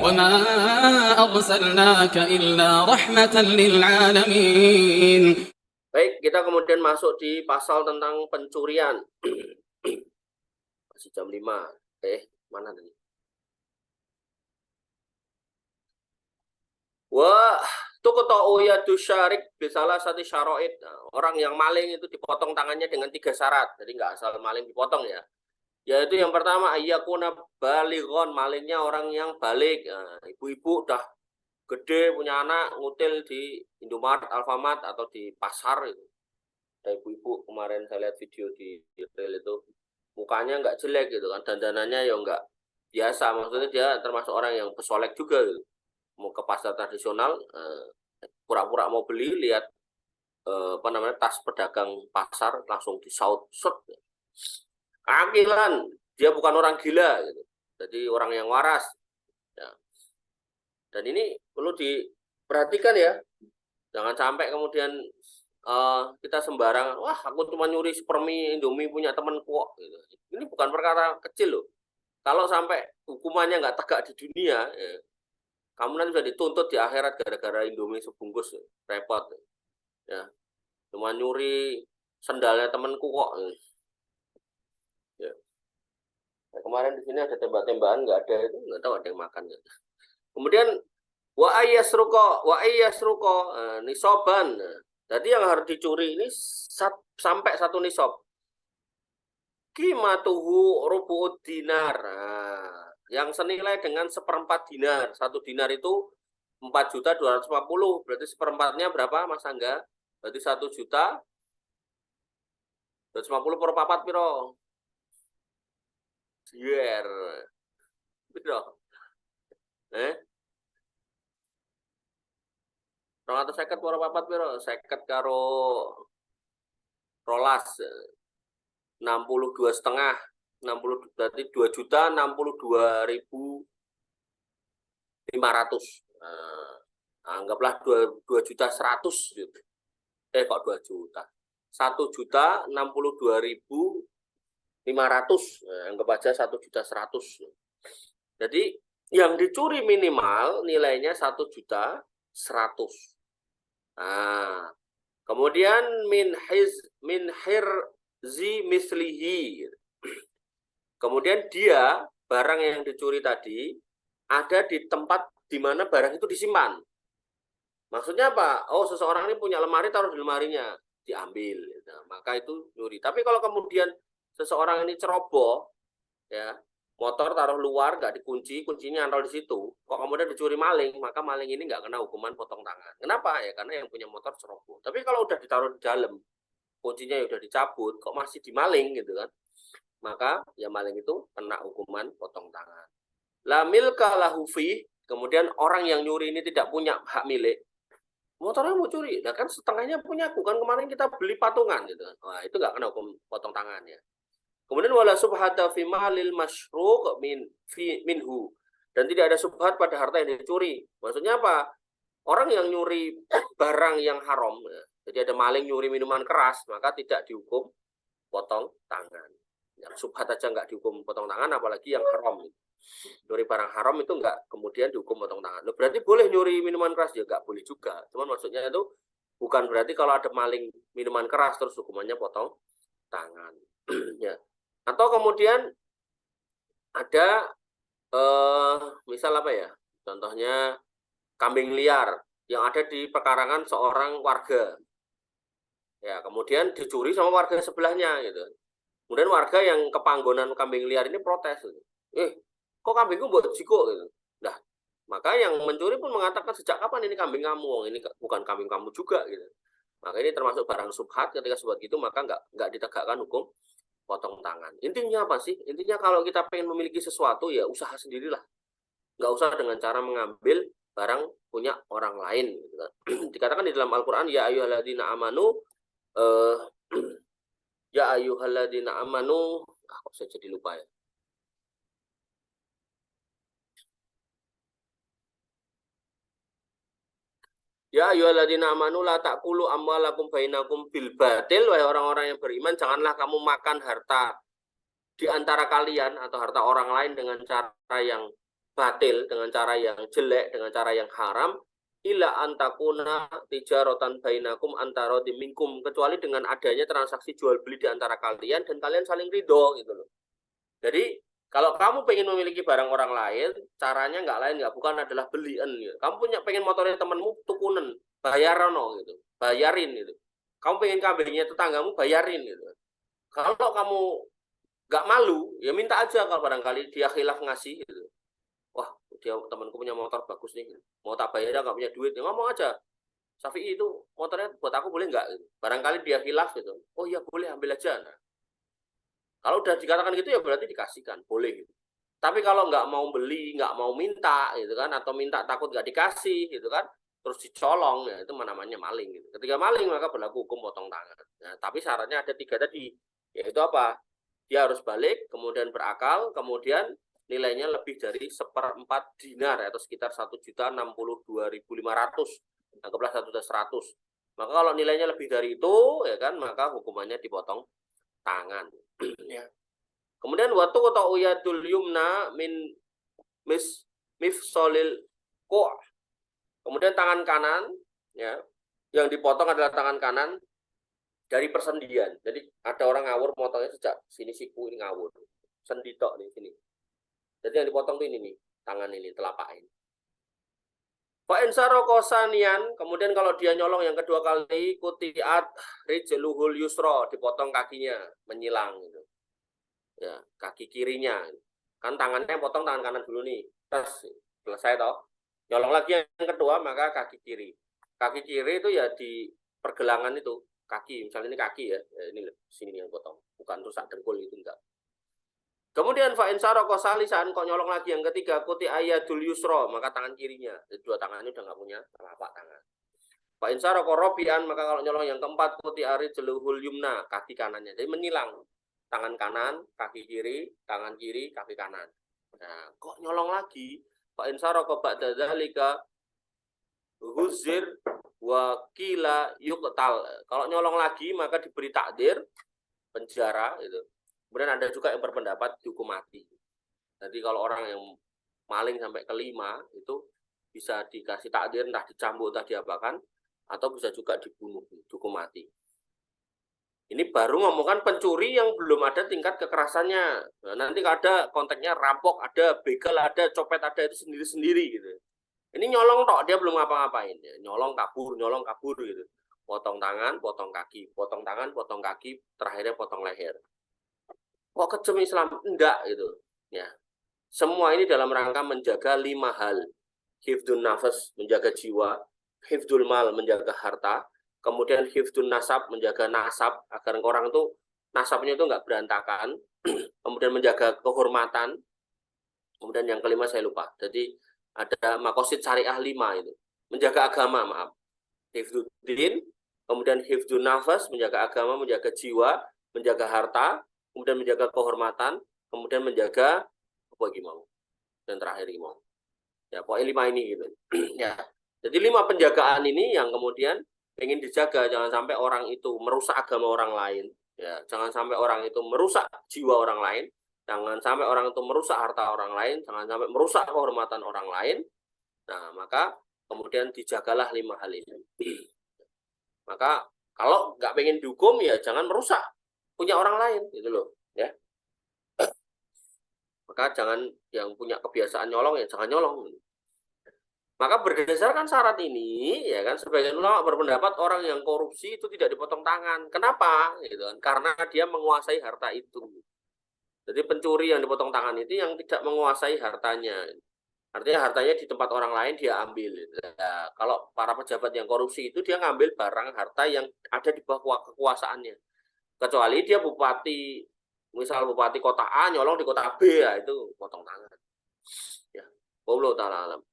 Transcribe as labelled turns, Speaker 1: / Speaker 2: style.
Speaker 1: وما أرسلناك إلا رحمة للعالمين.
Speaker 2: Baik, kita kemudian masuk di pasal tentang pencurian. Masih jam 5. Mana tadi? Wah, tuqta'u yadu syarik bisalah satu syara'id. Orang yang maling itu dipotong tangannya dengan 3 syarat. Jadi nggak asal maling dipotong ya. Yaitu yang pertama ayyakuna balighon, malingnya orang yang balik. Nah, ibu-ibu udah gede punya anak ngutil di Indomaret, Alfamart atau di pasar itu. Ada ibu-ibu kemarin saya lihat video di reel itu mukanya nggak jelek gitu kan, dandanannya ya nggak biasa, maksudnya dia termasuk orang yang pesolek juga gitu. Mau ke pasar tradisional, pura-pura mau beli, lihat tas pedagang pasar langsung disaut, Akilan, dia bukan orang gila gitu. Jadi orang yang waras. Ya. Dan ini perlu diperhatikan ya. Jangan sampai kemudian kita sembarangan, wah aku cuma nyuri supermi Indomie punya temen kok gitu. Ini bukan perkara kecil loh. Kalau sampai hukumannya nggak tegak di dunia, ya, kamu nanti bisa dituntut di akhirat gara-gara Indomie sebungkus, repot. Ya, cuma nyuri sendalnya temenku kok. Ya. Nah, kemarin di sini ada tembak-tembakan, nggak ada itu, nggak tahu ada yang makan. Ya. Kemudian wa ayyasruko nisoban. Jadi yang harus dicuri ini sampai 1 nisob. Qimatuhu rubu'ud dinar. Nah, yang senilai dengan 1/4 dinar. 1 dinar itu 4.250. Berarti seperempatnya berapa Mas Angga? Berarti 1.250 per 4 piro? Biar. Piro? 250 per 4 piro? 50 karo rolas. 62,5, 60 berarti 2.062.500. Anggaplah 2.100.000 gitu. Kok 2 juta? 1.062.500. Anggap aja 1.100.000. Jadi yang dicuri minimal nilainya 1.100.000. Nah, kemudian min hirzi mislihi. Kemudian dia, barang yang dicuri tadi, ada di tempat di mana barang itu disimpan. Maksudnya apa? Oh, seseorang ini punya lemari, taruh di lemarinya, diambil. Nah, maka itu nyuri. Tapi kalau kemudian seseorang ini ceroboh, ya, motor taruh luar, nggak dikunci, kuncinya nol di situ, kok kemudian dicuri maling, maka maling ini nggak kena hukuman potong tangan. Kenapa? Ya karena yang punya motor ceroboh. Tapi kalau udah ditaruh di dalam, kuncinya udah dicabut, kok masih dimaling gitu kan, maka ya maling itu kena hukuman potong tangan. La milka lahu fi, kemudian orang yang nyuri ini tidak punya hak milik, motornya mau curi, nah kan setengahnya punya aku kan, kemarin kita beli patungan gitu kan, wah itu nggak kena hukum potong tangan ya. Kemudian wala subhata fi malil masyruq minhu, dan tidak ada subhat pada harta yang dicuri. Maksudnya apa? Orang yang nyuri barang yang haram, jadi ada maling nyuri minuman keras, maka tidak dihukum potong tangan. Yang subhat aja nggak dihukum potong tangan, apalagi yang haram. Nyuri barang haram itu nggak kemudian dihukum potong tangan. Loh, berarti boleh nyuri minuman keras? Ya nggak boleh juga. Cuman maksudnya itu bukan berarti kalau ada maling minuman keras terus hukumannya potong tangan. Ya. Atau kemudian ada misal apa ya? Contohnya kambing liar yang ada di pekarangan seorang warga. Ya, kemudian dicuri sama warga sebelahnya gitu. Kemudian warga yang kepanggonan kambing liar ini protes. Gitu. Kok kambingku buat jiko gitu. Nah, maka yang mencuri pun mengatakan sejak kapan ini kambing kamu? Ini bukan kambing kamu juga gitu. Maka ini termasuk barang subhat, ketika subhat gitu maka nggak ditegakkan hukum potong tangan. Intinya apa sih? Intinya kalau kita pengen memiliki sesuatu ya usaha sendirilah. Nggak usah dengan cara mengambil barang punya orang lain. Gitu kan. Dikatakan di dalam Al-Quran, ya ayyuhalladzina amanu, ya ayyuhalladzina amanu, kok saya jadi lupa ya. Ya ayyuhalladzina amanu la ta'kulu amwalakum bainakum bil batil, wahai orang-orang yang beriman, janganlah kamu makan harta di antara kalian atau harta orang lain dengan cara yang batil, dengan cara yang jelek, dengan cara yang haram, illa antakuna tijaratan bainakum antara diminkum, kecuali dengan adanya transaksi jual beli di antara kalian dan kalian saling ridho gitu loh. Jadi kalau kamu pengen memiliki barang orang lain, caranya nggak lain nggak bukan adalah belian gitu. Kamu pengen motornya temanmu tukunen, bayarono gitu, bayarin gitu. Kamu pengen kambingnya tetanggamu, bayarin gitu. Kalau kamu nggak malu, ya minta aja kalau barangkali dia khilaf ngasih gitu. Wah, dia temanku punya motor bagus nih, mau tak bayar nggak punya duit, ya ngomong aja. Safi itu motornya buat aku boleh nggak? Gitu. Barangkali dia khilaf gitu. Oh iya boleh, ambil aja. Nah, kalau udah dikatakan gitu ya berarti dikasihkan, boleh gitu. Tapi kalau nggak mau beli, nggak mau minta gitu kan, atau minta takut nggak dikasih gitu kan, terus dicolong, ya itu namanya maling gitu. Ketika maling maka berlaku hukum potong tangan. Nah, tapi syaratnya ada 3 tadi, yaitu apa? Dia harus balik, kemudian berakal, kemudian nilainya lebih dari 1/4 dinar atau sekitar 1.062.500, anggaplah 1.100. Maka kalau nilainya lebih dari itu, ya kan, maka hukumannya dipotong tangan. Ya. Kemudian waktu kota uyadul yumna min mifsolil ko. Kemudian tangan kanan, ya, yang dipotong adalah tangan kanan dari persendian. Jadi ada orang ngawur motongnya sejak sini siku ini ngawur, sendi tok nih sini. Jadi yang dipotong tuh ini nih, tangan ini, telapak ini. Fa insaro kosanian, kemudian kalau dia nyolong yang kedua kali, kutiat rijluhul yusra, dipotong kakinya, menyilang gitu. Ya, kaki kirinya. Kan tangannya potong tangan kanan dulu nih. Terus selesai toh. Nyolong lagi yang kedua maka kaki kiri. Kaki kiri itu ya di pergelangan itu, kaki, misalnya ini kaki ya. Ini sini yang potong, bukan rusak dengkul itu enggak. Kemudian fa insara qasalisan, kok nyolong lagi yang ketiga, kuti ayadul yusra, maka tangan kirinya. Jadi dua tangannya udah enggak punya telapak tangan. Fa insara qarabian, maka kalau nyolong yang keempat, kuti arijluhul yumna, kaki kanannya. Jadi menyilang. Tangan kanan, kaki kiri, tangan kiri, kaki kanan. Nah, kok nyolong lagi? Fa insara ba'da dzalika huzir wa qila yuqtal. Kalau nyolong lagi maka diberi takdir penjara itu. Kemudian ada juga yang berpendapat dihukum mati. Jadi kalau orang yang maling sampai kelima itu bisa dikasih takdir, entah dicambuk, entah diapakan, atau bisa juga dibunuh, dihukum mati. Ini baru ngomongkan pencuri yang belum ada tingkat kekerasannya. Nah, nanti ada konteksnya rampok, ada begal, ada copet, ada itu sendiri-sendiri gitu. Ini nyolong tok, dia belum ngapa-ngapain. Ya, nyolong kabur gitu. Potong tangan, potong kaki, potong tangan, potong kaki, terakhirnya potong leher. Kok kejam Islam? Enggak gitu. Ya. Semua ini dalam rangka menjaga 5 hal. Hifdun nafas, menjaga jiwa. Hifdul mal, menjaga harta. Kemudian hifdun nasab, menjaga nasab agar orang itu nasabnya itu enggak berantakan. Kemudian menjaga kehormatan. Kemudian yang kelima saya lupa. Jadi ada makosid syariah 5 itu. Menjaga agama, maaf. Hifduddin, kemudian hifdun nafas, menjaga agama, menjaga jiwa, menjaga harta, kemudian menjaga kehormatan, kemudian menjaga apa gimana? Dan terakhir gimana? Ya, pokoknya 5 ini gitu. Ya. Jadi 5 penjagaan ini yang kemudian ingin dijaga, jangan sampai orang itu merusak agama orang lain, ya, jangan sampai orang itu merusak jiwa orang lain, jangan sampai orang itu merusak harta orang lain, jangan sampai merusak kehormatan orang lain. Nah, maka kemudian dijagalah 5 hal ini. Maka kalau nggak pengen dihukum ya jangan merusak punya orang lain, gitu loh, ya. Maka jangan yang punya kebiasaan nyolong ya jangan nyolong. Maka berdasarkan syarat ini, ya kan, sebagian ulama berpendapat orang yang korupsi itu tidak dipotong tangan. Kenapa? Gitu kan? Karena dia menguasai harta itu. Jadi pencuri yang dipotong tangan itu yang tidak menguasai hartanya. Artinya hartanya di tempat orang lain dia ambil. Nah, kalau para pejabat yang korupsi itu dia ngambil barang harta yang ada di bawah kekuasaannya. Kecuali dia bupati, misal bupati kota A nyolong di kota B, ya itu potong tangan. Ya, wallahu ta'ala alam.